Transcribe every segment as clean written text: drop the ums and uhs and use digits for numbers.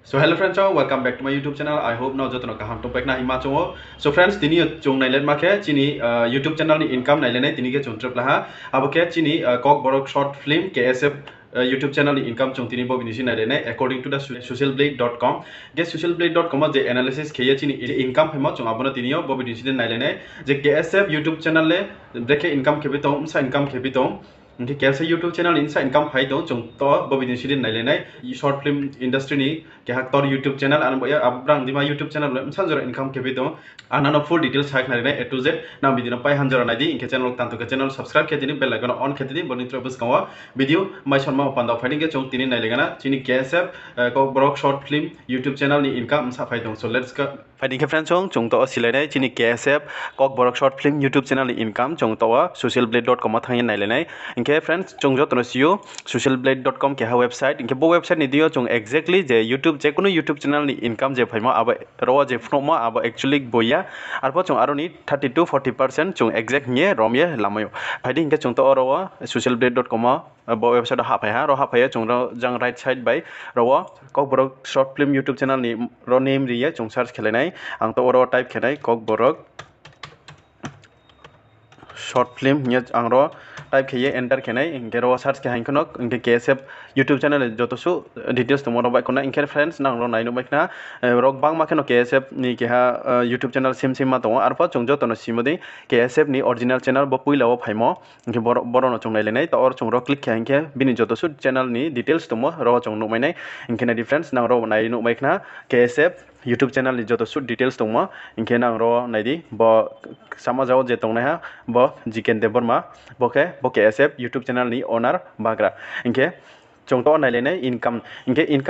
So hello friends, welcome back to my YouTube channel. I hope now jotono kaham topek na hima chongo. So friends, tini chung nailen make chini YouTube channel ni income nailene tini ke chung trip laha. Abo ke chini kokborok short film KSF YouTube channel ni income chung tini bo binisi nailene according to the socialblade.com. Ge socialblade.com je analysis kheye chini income hima chung abono tini bo binisi nailene je KSF YouTube channel le breke income khebito sa income khebito Nanti KSF YouTube channel insa income hai dong chung to bobi din sidin nailene short film industry ni ke hak tor YouTube channel an boya abrang dima YouTube channel insan jora income ke bidong anano full details hak nailene A to Z na bidina pai hanjara naidi inke channel tanto ke channel subscribe ke dini bell icon on ke dini boni trobus kawa video mai sharma panda fighting ke chung tini nailegana chini KSF Kaubru short film YouTube channel ni income sa phai dong so let's go fighting ke friends chung to silene chini KSF Kaubru short film YouTube channel ni income chung to socialblade.com thang nailene inke friends chung jotono sio socialblade.com ke ha website inke bo website ni dio chung exactly je YouTube je kono YouTube channel ni income je phaima aba ro je phoma aba actually boya arpo chung aroni 30 to 40% chung exact nye romye lamayo phadi inke chung to ro socialblade.com bo website ha phai ha ro ha phai chung ro jang right side by ro Kaubru short film YouTube channel ni ro name ri chung search khelenai ang to ro type khenai Kaubru short film nya ang ro type khiye enter khenai inke ro search ke hankonok inke KSF YouTube channel jotosu details to moro bai kona inke friends nang ro naino baikna rok bang ma kheno KSF ni ke ha YouTube channel sim ma to arpa chung jotono simodi KSF ni original channel bo puila o phaimo inke boro no chung nailenai to or chung ro click khe inke bini jotosu channel ni details to mo ro chung no mainai inke na difference nang ro naino baikna KSF YouTube channel ni jotosu details to mo inke nang ro naidi bo samajao je tong na ha bo jiken de borma bo KSF YouTube channel ni owner bagra inke chung to nailene income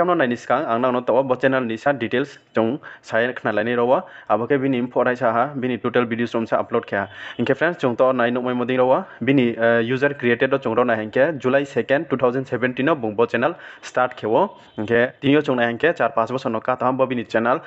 no naini skang ang nang no to bo channel ni sa details chung sai khna lani rowa aboke bini forai sa ha bini total videos rom sa upload kya inke friends chung to nai no moi moding rowa bini user created chung ro na henke July 2nd 2017 no bung bo channel start khewo inke tinyo chung na henke 4-5 bosor no ka ta bo bini channel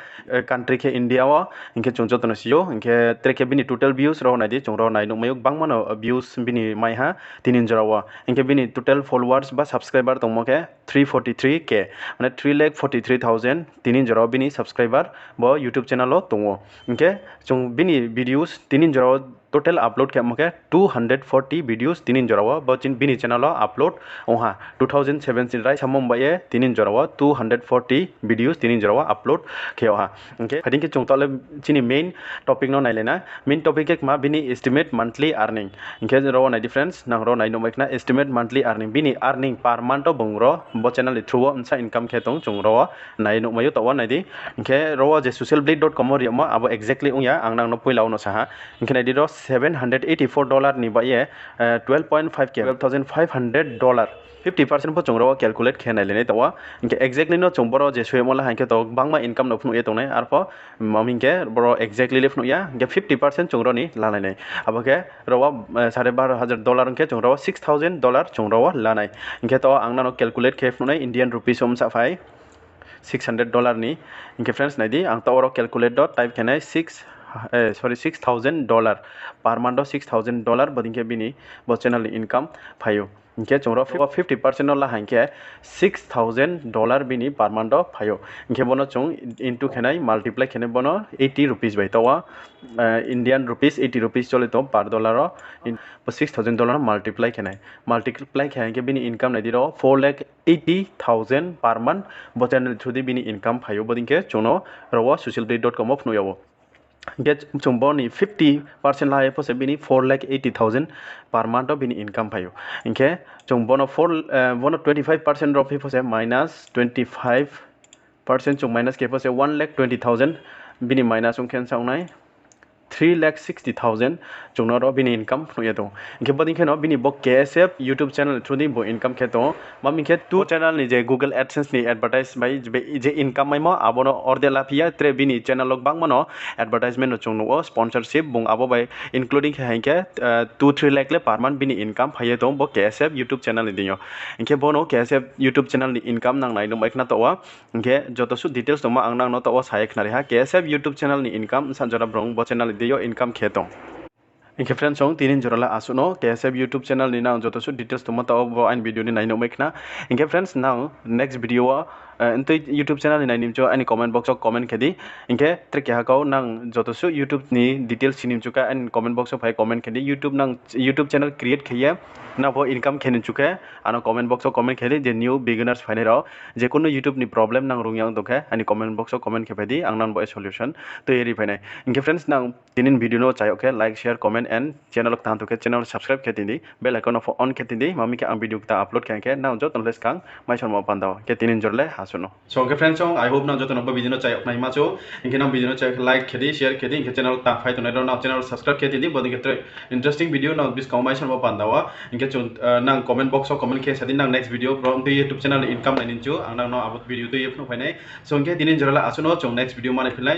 country ke India wa inke chung jotono sio inke treke bini total views ro na di chung ro nai no mayuk bangmano views bini mai ha tinin jarawa inke bini total followers ba subscriber tong ke 343k মানে 3,43,000 tinin jora bini subscriber bo YouTube channel o tongo inke chung bini videos tinin jora total upload ke moke 240 videos tinin jora bo chin bini channel o upload oha 2017 rai samom baye tinin jora 240 videos tinin jora upload ke oha inke hadin ke chung tole chini main topic no nailena main topic ek ma bini estimate monthly earning inke ro na difference nang ro nai no makna estimate monthly earning bini earning per month o bungro bo channel li through unsa income khetong chung ro nai no mayo to nai di inke ro je socialblade.com ri ma abo exactly uya ang nang no puilaw no sa ha inke nai di ro $784 ni ba ye 12.5k $12,500 50% po chungro calculate khenai lene to inke exactly no chungboro je suemola hanke to bangma income no phnu e to nai arpo mamingke bro exactly le phnu ya ge 50% chungro ni lanai nei aboke ro $12,500 ke chungro $6,000 chungro lanai inke to angna no calculate ke phnu nai Indian rupees om sa phai $600 ni inke friends nai di ang to ro calculate dot type khenai $6,000 per month $6,000 bodinke bini bo channel income phayo inke chungro 50% la hanke $6,000 bini per month phayo inke bono chung into khenai multiply khene bono 80 rupees bai tawa Indian rupees 80 rupees chole to per dollar $6,000 multiply khenai bini income nai diro 4,80,000 per month bo channel through di bini income phayo bodinke chuno rowa socialblade.com of noyawo get chumboni 50% la pose bini 4,80,000 per month bini income payo inke chumbono 25% of pose minus 25% chung minus ke pose 1,20,000 bini minus chung ken saunai 3,60,000 chungno ro bini income no to inke bodin kheno bini bo KSF YouTube channel through di bo income kheto mami khe tu channel ni je Google AdSense ni advertise bai je income mai mo abono orde lapia tre bini channel log bang mono advertisement no chungno sponsorship bung abo bai including hanke 2-3 lakh le per month bini income phaye to bo KSF YouTube channel ni dinyo inke bono KSF YouTube channel ni income nang nai no maikna to wa inke joto su details to ma ang nang no to saye khnari ha KSF YouTube channel ni income sanjora brong bo channel dio income khetong inke friends song tinin jorala asuno KSF YouTube channel ni na joto su details to mata bo ein video ni naino mekna inke friends now next video entui YouTube channel ni nimcho ani comment box o comment khedi inke trick ya kau nang jotosu YouTube ni details sinim chuka and comment box o phai comment khedi YouTube channel create khiya na bo income khenin chuka ano comment box o comment khedi je new beginners phane ro je kono YouTube ni problem nang rungyang dokhe ani comment box o comment khebedi ang nan bo solution to eri phane inke friends nang tinin video no chai okay like share comment and channel ok tan to channel subscribe khetindi bell icon of on khetindi mami ke ang video ta upload kanke now joton les kang mai son mo pandao ke tinin jorle hasuno so okay friends I hope now joton no video no chai ok nai ma cho inke na video no chai like khedi share khedi inke channel ta phai to na channel subscribe khetindi bodi ke interesting video now bis kau mai son mo pandao inke chon nang comment box o comment ke sadin nang next video from the YouTube channel income nainin chu ang nang no about video to yep no phai nai so inke tinin jorle asuno chong next video mane philai